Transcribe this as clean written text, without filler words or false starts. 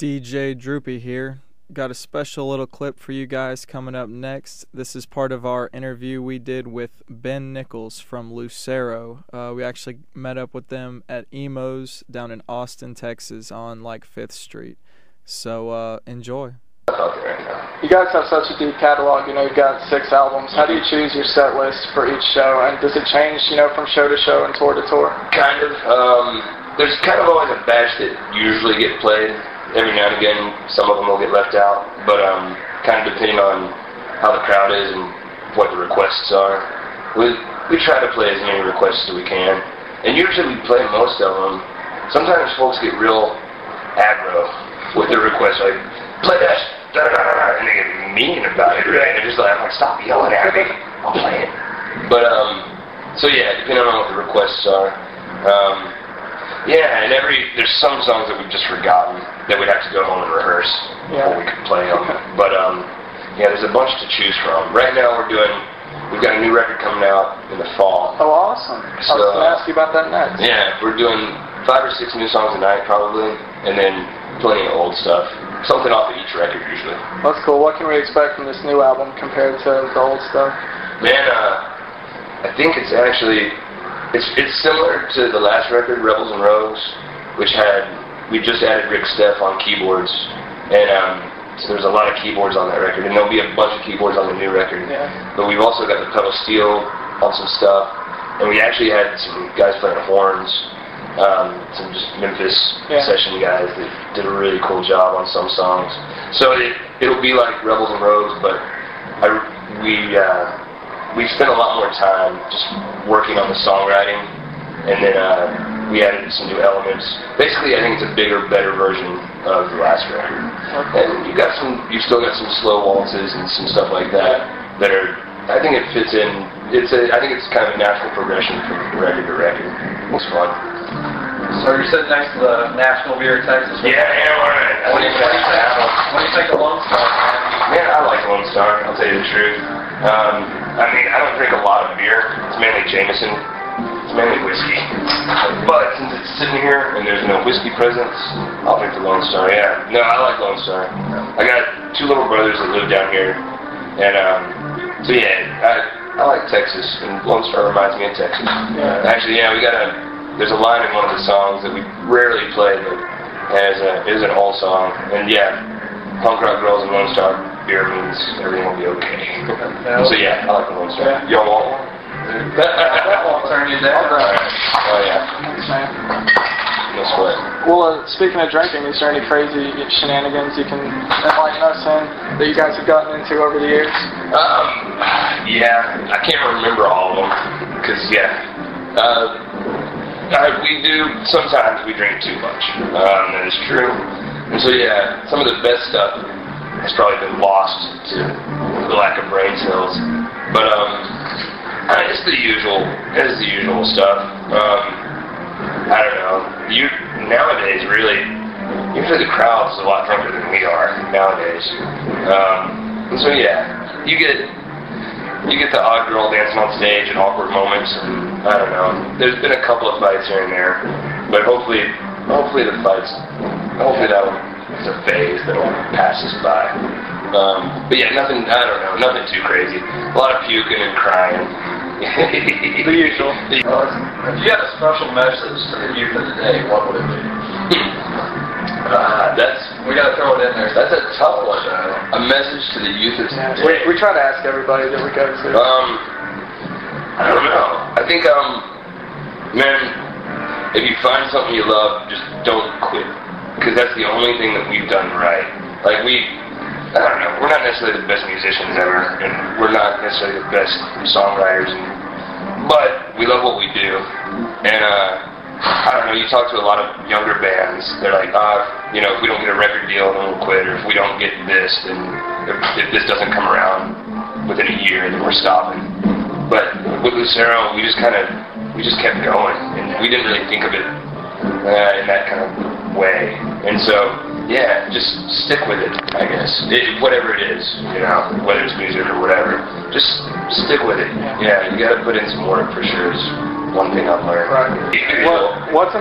DJ Droopy here. Got a special little clip for you guys coming up next. This is part of our interview we did with Nichols from Lucero. We actually met up with them at Emo's down in Austin, Texas on like 5th Street. So enjoy. You guys have such a deep catalog, you've got 6 albums. How do you choose your set list for each show? And does it change, from show to show and tour to tour? Kind of. There's kind of always a batch that usually get played. Every now and again, some of them will get left out. But kind of depending on how the crowd is and what the requests are. We try to play as many requests as we can. And usually we play most of them. Sometimes folks get real aggro with their requests, like, play that, and they get mean about it, right? And they're just like, I'm like, stop yelling at me, I'll play it. But, so yeah, depending on what the requests are. Yeah, and there's some songs that we've just forgotten that we'd have to go home and rehearse before we could play them. But, yeah, there's a bunch to choose from. Right now we've got a new record coming out in the fall. Oh, awesome. I was going to ask you about that next. Yeah, we're doing 5 or 6 new songs a night probably, and then plenty of old stuff. Something off of each record usually. That's cool. What can we expect from this new album compared to the old stuff? Man, I think it's actually, it's similar to the last record, Rebels and Rogues, which we just added Rick Steff on keyboards, and so there's a lot of keyboards on that record, and there'll be a bunch of keyboards on the new record. Yeah. But we've also got the pedal steel on some stuff, and we actually had some guys playing horns, some just Memphis session guys that did a really cool job on some songs. So it'll be like Rebels and Rogues, but we spent a lot more time just working on the songwriting, and then we added some new elements. Basically, I think it's a bigger, better version of the last record. Okay. And you've still got some slow waltzes and some stuff like that I think it fits in. I think it's kind of a natural progression from record to record. It's fun. So you're sitting next to the National Beer Texas. Yeah, right. What do you think of Lone Star, man? Man, I like Lone Star, I'll tell you the truth. I don't drink a lot of beer. It's mainly Jameson. It's mainly whiskey. But since it's sitting here and there's no whiskey presence, I'll drink the Lone Star, yeah. No, I like Lone Star. I got 2 little brothers that live down here. And, so yeah, I like Texas, and Lone Star reminds me of Texas. Yeah. Actually, yeah, there's a line in one of the songs that we rarely play, but is an old song. And yeah, punk rock girls and Lone Star beer means everything will be okay. So yeah, I like the Lone Star. Yeah. Y'all want one? That won't turn you down. Oh yeah. Thanks, man. No sweat. Well, speaking of drinking, is there any crazy shenanigans you can enlighten us in that you guys have gotten into over the years? Yeah, I can't remember all of them, because sometimes we drink too much. That is true. And so yeah, some of the best stuff has probably been lost to the lack of brain cells. But it's the usual. It is the usual stuff. I don't know. Nowadays, really, usually the crowd's a lot drunker than we are nowadays. And so yeah, you get the odd girl dancing on stage at awkward moments, and I don't know. There's been a couple of fights here and there, but hopefully the fights, it's a phase that'll pass us by. But yeah, nothing too crazy. A lot of puking and crying. The usual. If you had a special message to the youth of today, what would it be? We got to throw it in there. That's a tough one, though. A message to the youth of today. We try to ask everybody that we go to. I don't know. I think, man, if you find something you love, just don't quit. Because that's the only thing that we've done right. Like, I don't know, we're not necessarily the best musicians ever, and we're not necessarily the best songwriters, but we love what we do. And, I don't know, you talk to a lot of younger bands, they're like, if we don't get a record deal, then we'll quit, or if we don't get this, then if this doesn't come around within a year, then we're stopping. But with Lucero, we just kept going, and we didn't really think of it in that kind of way. And so, yeah, just stick with it, I guess. Whatever it is, whether it's music or whatever, just stick with it. Yeah, you gotta put in some work for sure is one thing I've learned. Right. What's in the